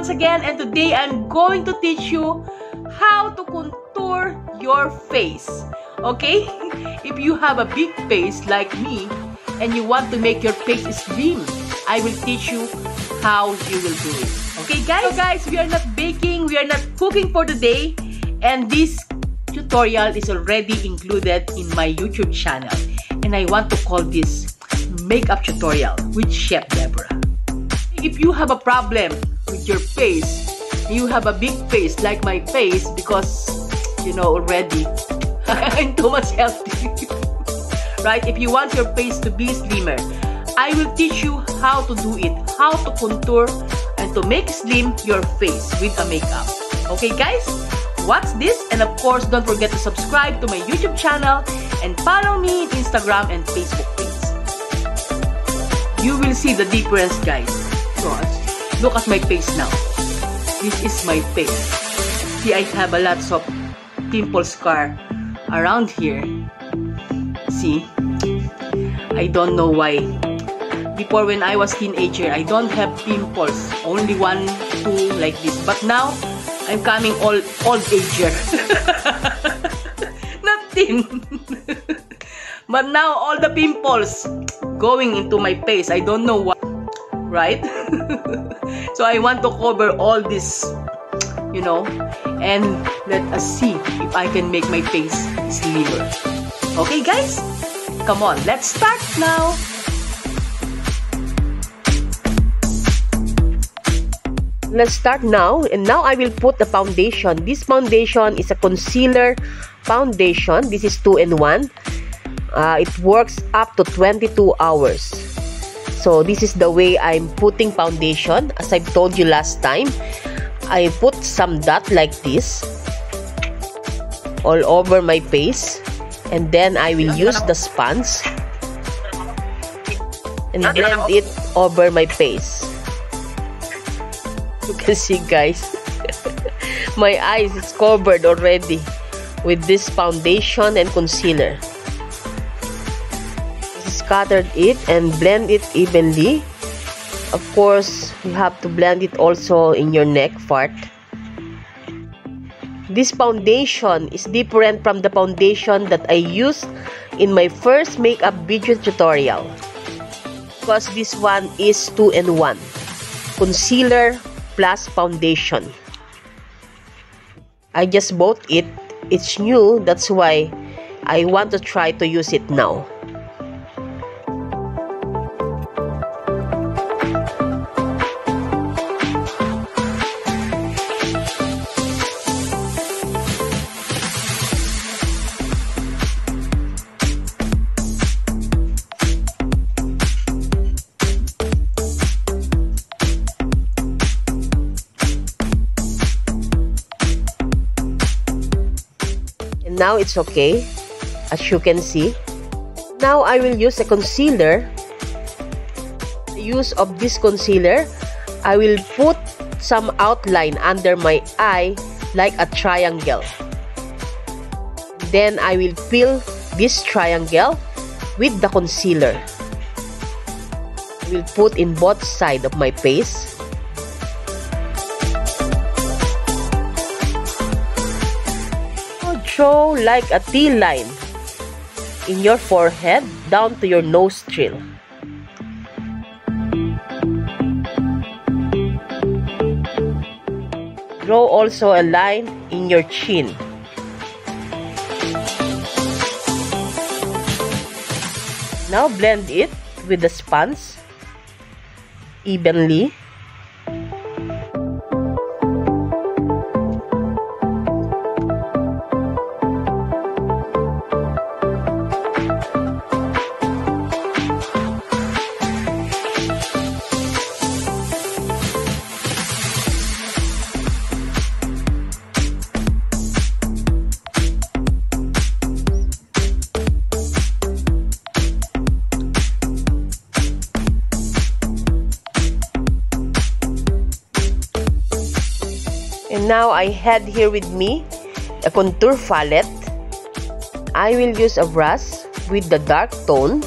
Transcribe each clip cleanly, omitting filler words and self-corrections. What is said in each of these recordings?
once again, and today I'm going to teach you how to contour your face. Okay? If you have a big face like me and you want to make your face slim, I will teach you how you will do it. Okay guys? So guys, we are not baking, we are not cooking for today, and this tutorial is already included in my YouTube channel, and I want to call this makeup tutorial with Chef Deborah. If you have a problem with your face, you have a big face like my face, because you know already I'm too much healthy. Right? If you want your face to be slimmer, I will teach you how to do it, how to contour and to make slim your face with a makeup. Okay guys? Watch this, and of course don't forget to subscribe to my YouTube channel and follow me on Instagram and Facebook page. You will see the difference guys. So, look at my face now. This is my face. See, I have a lot of pimple scar around here. See? I don't know why. Before, when I was teenager, I don't have pimples. Only 1, 2 like this. But now, I'm coming old ager. Not thin. But now, all the pimples going into my face. I don't know why. Right? So I want to cover all this, you know, and let us see if I can make my face slimmer. Okay guys? Come on, let's start now. Let's start now, and now I will put the foundation. This foundation is a concealer foundation. This is 2-in-1. It works up to 22 hours. So this is the way I'm putting foundation. As I've told you last time, I put some dot like this all over my face, and then I will use the sponge and blend it over my face. You can see guys, my eyes is covered already with this foundation and concealer. Scattered it and blend it evenly. Of course, you have to blend it also in your neck part. This foundation is different from the foundation that I used in my first makeup video tutorial, because this one is 2-in-1, concealer plus foundation. I just bought it. It's new, that's why I want to try to use it now. Now it's okay, as you can see. Now I will use a concealer. The use of this concealer, I will put some outline under my eye like a triangle. Then I will fill this triangle with the concealer. I will put in both sides of my face. Draw like a T line in your forehead down to your nostril. Draw also a line in your chin. Now blend it with the sponge evenly. And now I had here with me a contour palette. I will use a brush with the dark tone.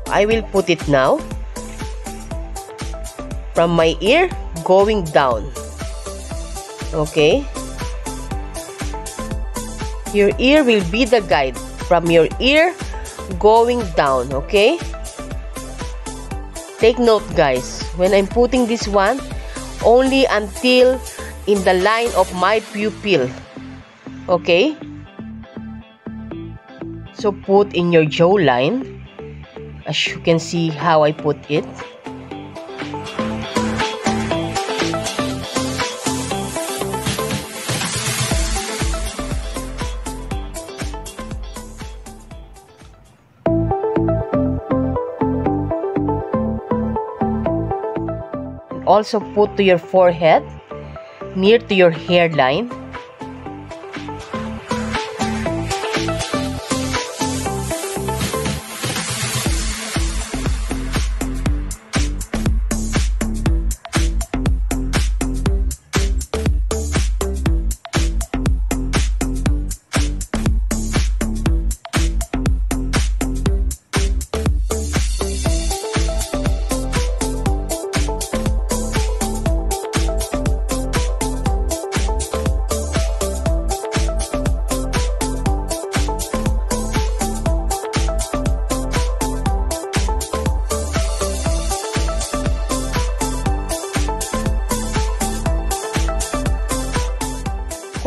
I will put it now from my ear going down. Okay? Your ear will be the guide. From your ear going down. Okay? Take note, guys. When I'm putting this one, only until in the line of my pupil. Okay? So put in your jawline. As you can see how I put it. And also put to your forehead, near to your hairline.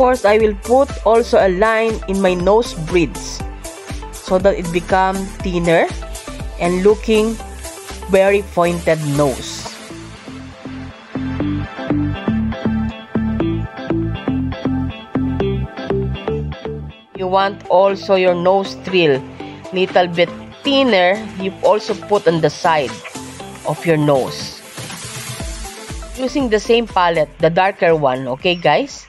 Of course, I will put also a line in my nose bridge so that it become thinner and looking very pointed nose. You want also your nostril little bit thinner, you also put on the side of your nose. Using the same palette, the darker one, okay guys?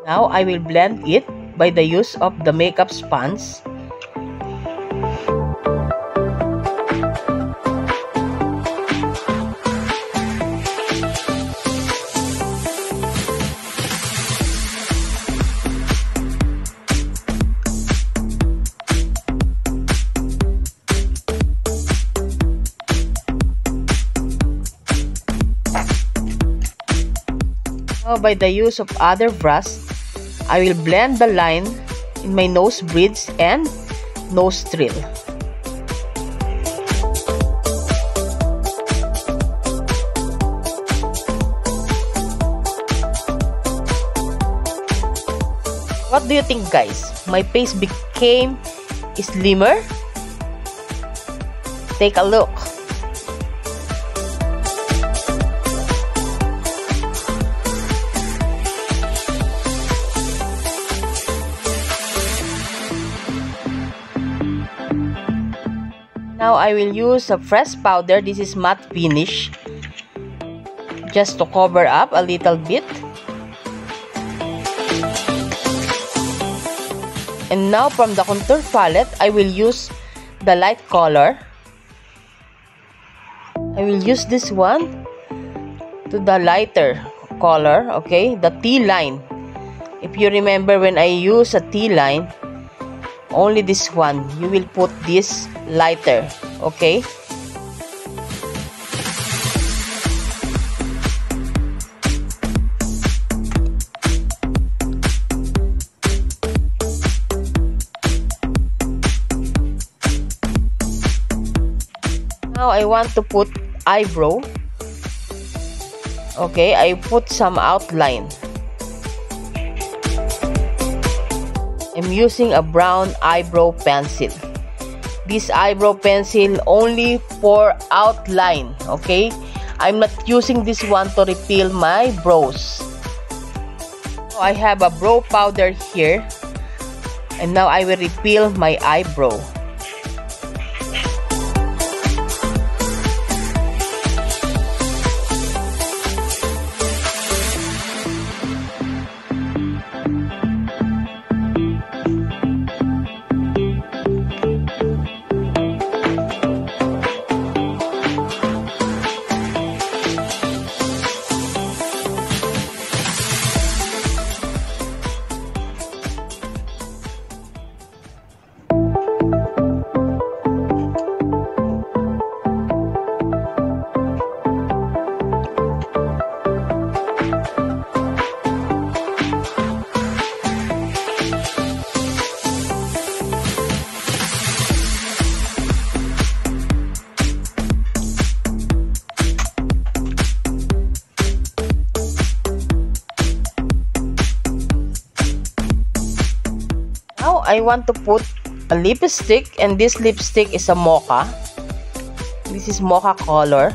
Now, I will blend it by the use of the makeup sponge. Now, by the use of other brush, I will blend the line in my nose bridge and nostril. What do you think, guys? My face became slimmer? Take a look. Now I will use a fresh powder. This is matte finish. Just to cover up a little bit. And now from the contour palette, I will use the light color. I will use this one to the lighter color, okay? The T-line. If you remember when I use a T-line, only this one, you will put this lighter, okay? Now I want to put eyebrow. Okay, I put some outline. I'm using a brown eyebrow pencil. This eyebrow pencil only for outline, okay? I'm not using this one to refill my brows. So I have a brow powder here. And now I will refill my eyebrow. I want to put a lipstick, and this lipstick is a mocha. This is mocha color.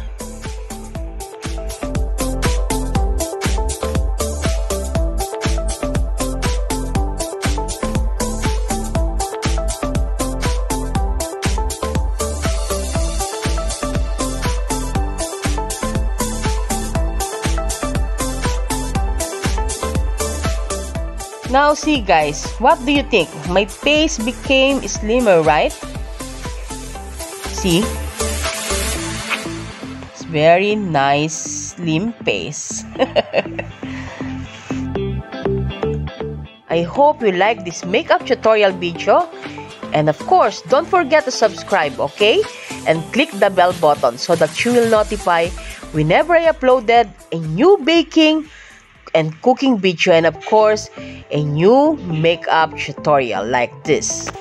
Now see guys, what do you think? My face became slimmer, right? See? It's very nice slim face. I hope you like this makeup tutorial video. And of course, don't forget to subscribe, okay? And click the bell button so that you will notify whenever I uploaded a new baking and cooking video, and of course a new makeup tutorial like this.